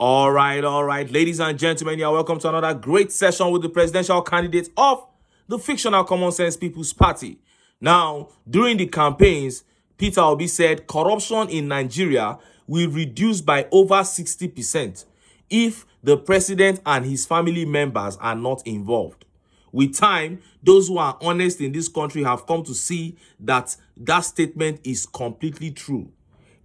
All right, ladies and gentlemen, you are welcome to another great session with the presidential candidate of the fictional Common Sense People's Party. Now, during the campaigns, Peter Obi said corruption in Nigeria will reduce by over 60% if the president and his family members are not involved. With time, those who are honest in this country have come to see that that statement is completely true.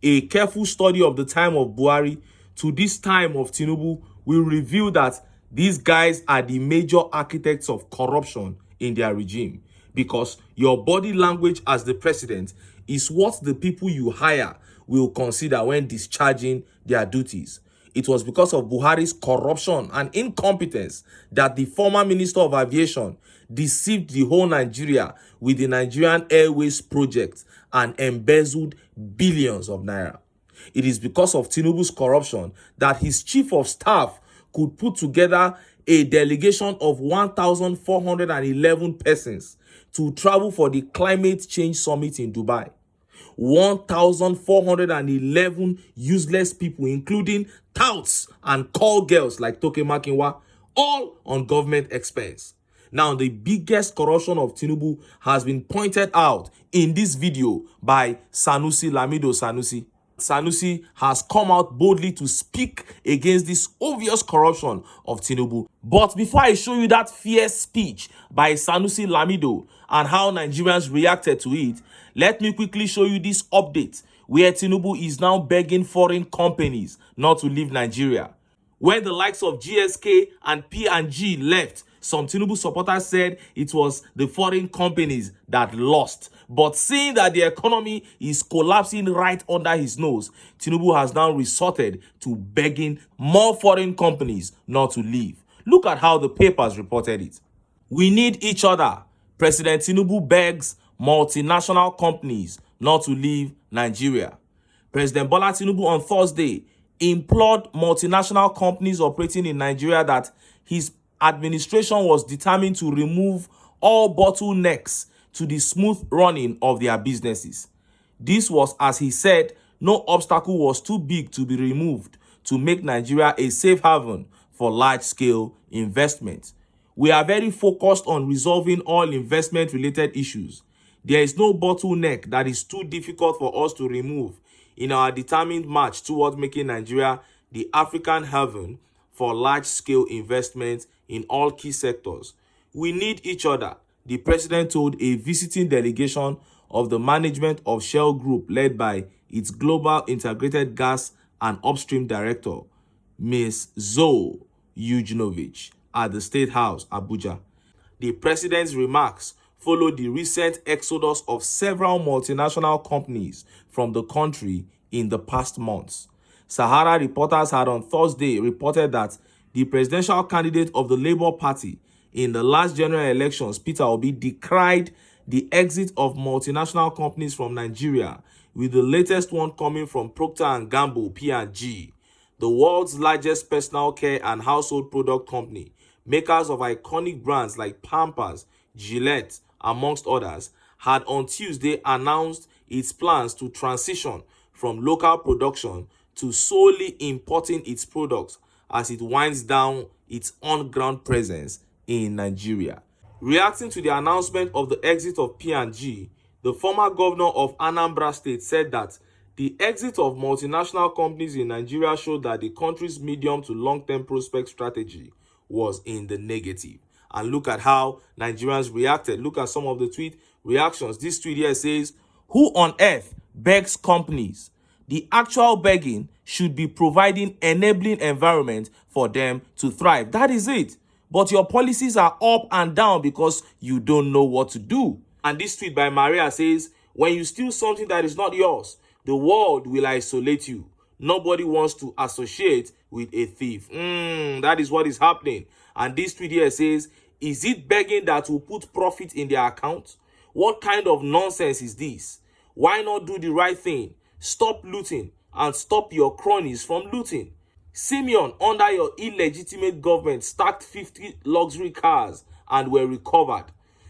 A careful study of the time of Buhari to this time of TINUBU will reveal that these guys are the major architects of corruption in their regime, because your body language as the president is what the people you hire will consider when discharging their duties. It was because of Buhari's corruption and incompetence that the former Minister of Aviation deceived the whole Nigeria with the Nigerian Airways project and embezzled billions of naira. It is because of Tinubu's corruption that his chief of staff could put together a delegation of 1,411 persons to travel for the climate change summit in Dubai. 1,411 useless people, including touts and call girls like Toke Makinwa, all on government expense. Now, the biggest corruption of Tinubu has been pointed out in this video by SANUSI, LAMIDO SANUSI. SANUSI has come out boldly to speak against this obvious corruption of Tinubu. But before I show you that fierce speech by SANUSI LAMIDO and how Nigerians reacted to it, let me quickly show you this update where Tinubu is now begging foreign companies not to leave Nigeria. When the likes of GSK and P&G left, some Tinubu supporters said it was the foreign companies that lost. But seeing that the economy is collapsing right under his nose, Tinubu has now resorted to begging more foreign companies not to leave. Look at how the papers reported it. We need each other. President Tinubu begs multinational companies not to leave Nigeria. President Bola Tinubu on Thursday implored multinational companies operating in Nigeria that his administration was determined to remove all bottlenecks to the smooth running of their businesses. This was, as he said, no obstacle was too big to be removed to make Nigeria a safe haven for large-scale investment. We are very focused on resolving all investment-related issues. There is no bottleneck that is too difficult for us to remove in our determined march towards making Nigeria the African haven for large-scale investment in all key sectors. We need each other, the president told a visiting delegation of the management of Shell Group led by its Global Integrated Gas and Upstream Director, Ms. Zoe Ujinovic, at the State House, Abuja. The president's remarks followed the recent exodus of several multinational companies from the country in the past months. Sahara reporters had on Thursday reported that the presidential candidate of the Labour Party in the last general elections, Peter Obi, decried the exit of multinational companies from Nigeria, with the latest one coming from Procter & Gamble, P&G, the world's largest personal care and household product company, makers of iconic brands like Pampers, Gillette, amongst others, had on Tuesday announced its plans to transition from local production to solely importing its products as it winds down its on-ground presence in Nigeria. Reacting to the announcement of the exit of P&G, the former governor of Anambra State said that the exit of multinational companies in Nigeria showed that the country's medium to long-term prospect strategy was in the negative. And look at how Nigerians reacted. Look at some of the tweet reactions. This tweet here says, "Who on earth begs companies? The actual begging should be providing enabling environment for them to thrive. That is it. But your policies are up and down because you don't know what to do." And this tweet by Maria says, "When you steal something that is not yours, the world will isolate you. Nobody wants to associate with a thief." That is what is happening. And this tweet here says, "Is it begging that will put profit in their account? What kind of nonsense is this? Why not do the right thing? Stop looting and stop your cronies from looting. Simeon, under your illegitimate government, stacked 50 luxury cars and were recovered.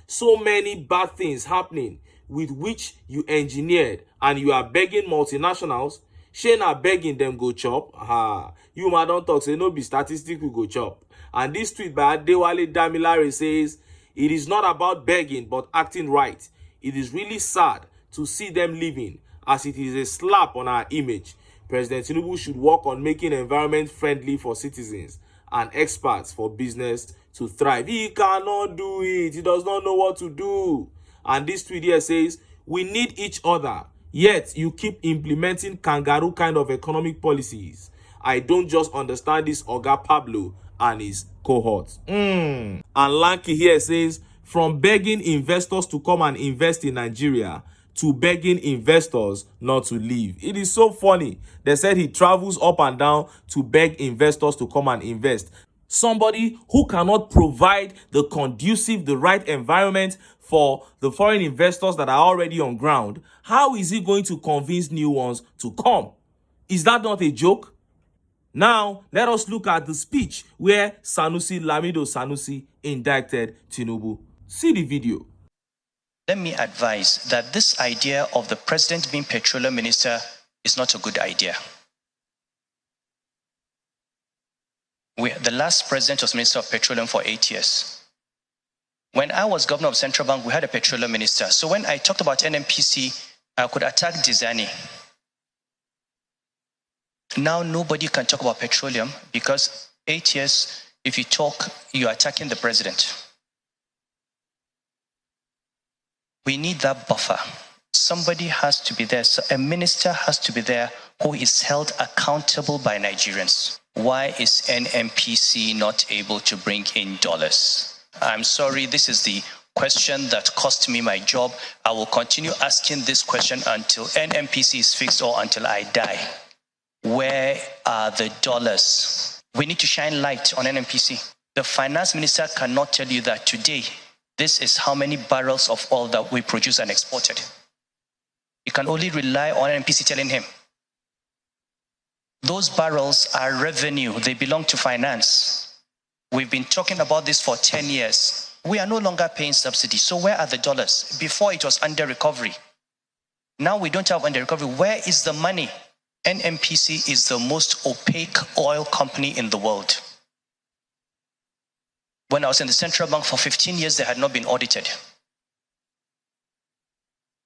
So many bad things happening with which you engineered, and you are begging multinationals. Shey na begging them go chop. You ma don't talk, say no be statistic we go chop. And this tweet by Adewale Damilare says, it is not about begging but acting right. It is really sad to see them living, as it is a slap on our image. President Tinubu should work on making environment friendly for citizens and experts for business to thrive. He cannot do it. He does not know what to do. And this tweet here says, we need each other, yet you keep implementing kangaroo kind of economic policies. I don't just understand this Oga Pablo and his cohorts. And Lanky here says, from begging investors to come and invest in Nigeria to begging investors not to leave. It is so funny. They said he travels up and down to beg investors to come and invest. Somebody who cannot provide the conducive, the right environment for the foreign investors that are already on ground, how is he going to convince new ones to come? Is that not a joke? Now, let us look at the speech where LAMIDO Sanusi indicted Tinubu. See the video. Let me advise that this idea of the president being petroleum minister is not a good idea. The last president was Minister of Petroleum for 8 years. When I was governor of Central Bank, we had a petroleum minister. So when I talked about NNPC, I could attack Dizani. Now nobody can talk about petroleum because 8 years, if you talk, you're attacking the president. We need that buffer. Somebody has to be there. So a minister has to be there who is held accountable by Nigerians. Why is NNPC not able to bring in dollars? I'm sorry, this is the question that cost me my job. I will continue asking this question until NNPC is fixed or until I die. Where are the dollars? We need to shine light on NNPC. The finance minister cannot tell you that today, this is how many barrels of oil that we produce and exported. You can only rely on NNPC telling him. Those barrels are revenue. They belong to finance. We've been talking about this for 10 years. We are no longer paying subsidies. So where are the dollars? Before it was under recovery. Now we don't have under recovery. Where is the money? NNPC is the most opaque oil company in the world. When I was in the central bank for 15 years, they had not been audited.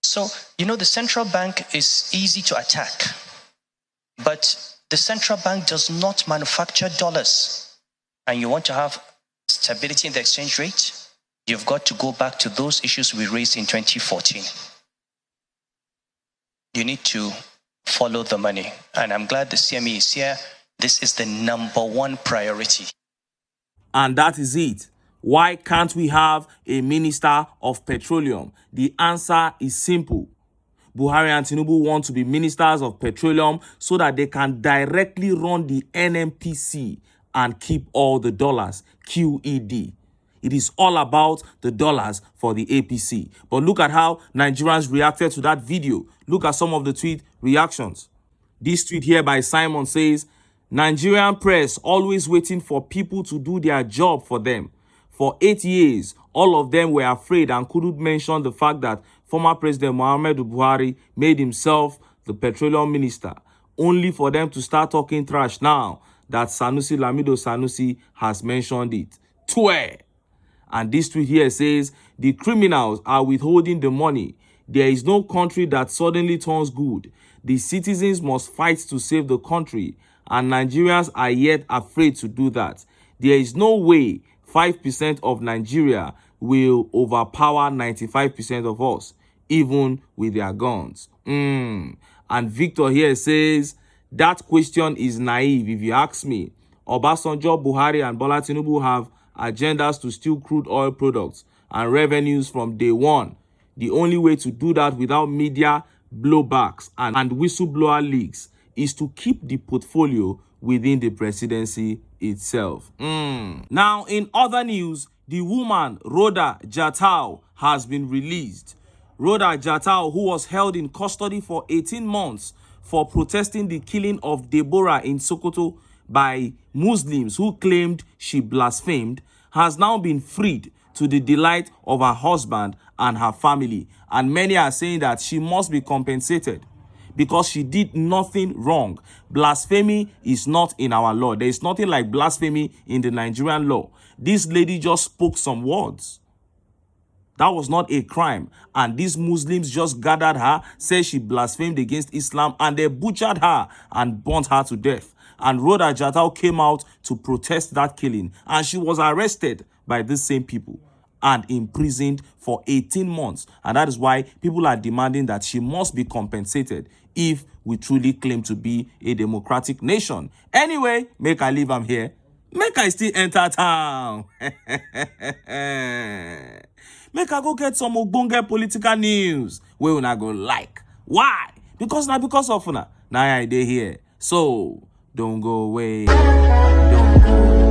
So, you know, the central bank is easy to attack, but the central bank does not manufacture dollars. And you want to have stability in the exchange rate, you've got to go back to those issues we raised in 2014. You need to follow the money. And I'm glad the CME is here. This is the #1 priority. And that is it. Why can't we have a minister of petroleum? The answer is simple. Buhari and Tinubu want to be ministers of petroleum so that they can directly run the NNPC and keep all the dollars, QED. It is all about the dollars for the APC. But look at how Nigerians reacted to that video. Look at some of the tweet reactions. This tweet here by Simon says, Nigerian press always waiting for people to do their job for them. For 8 years, all of them were afraid and couldn't mention the fact that former President Muhammadu Buhari made himself the petroleum minister, only for them to start talking trash now that LAMIDO Sanusi has mentioned it. Twe! And this tweet here says, the criminals are withholding the money. There is no country that suddenly turns good. The citizens must fight to save the country, and Nigerians are yet afraid to do that. There is no way 5% of Nigeria will overpower 95% of us, even with their guns. And Victor here says, that question is naive if you ask me. Obasanjo, Buhari and Bola Tinubu have agendas to steal crude oil products and revenues from day one. The only way to do that without media blowbacks and whistleblower leaks is to keep the portfolio within the presidency itself. Now, in other news, the woman Rhoda Jatau has been released. Rhoda Jatau, who was held in custody for 18 months for protesting the killing of Deborah in Sokoto by Muslims who claimed she blasphemed, has now been freed to the delight of her husband and her family. And many are saying that she must be compensated because she did nothing wrong. Blasphemy is not in our law. There is nothing like blasphemy in the Nigerian law. This lady just spoke some words. That was not a crime. And these Muslims just gathered her, said she blasphemed against Islam, and they butchered her and burnt her to death. And Rhoda Jatau came out to protest that killing. And she was arrested by these same people and imprisoned for 18 months. And that is why people are demanding that she must be compensated if we truly claim to be a democratic nation. Anyway, make I leave am here. Make I still enter town. Make I go get some ogbonge political news wey una go like. Why? Because of una. Now I dey here. So don't go away. Don't go away.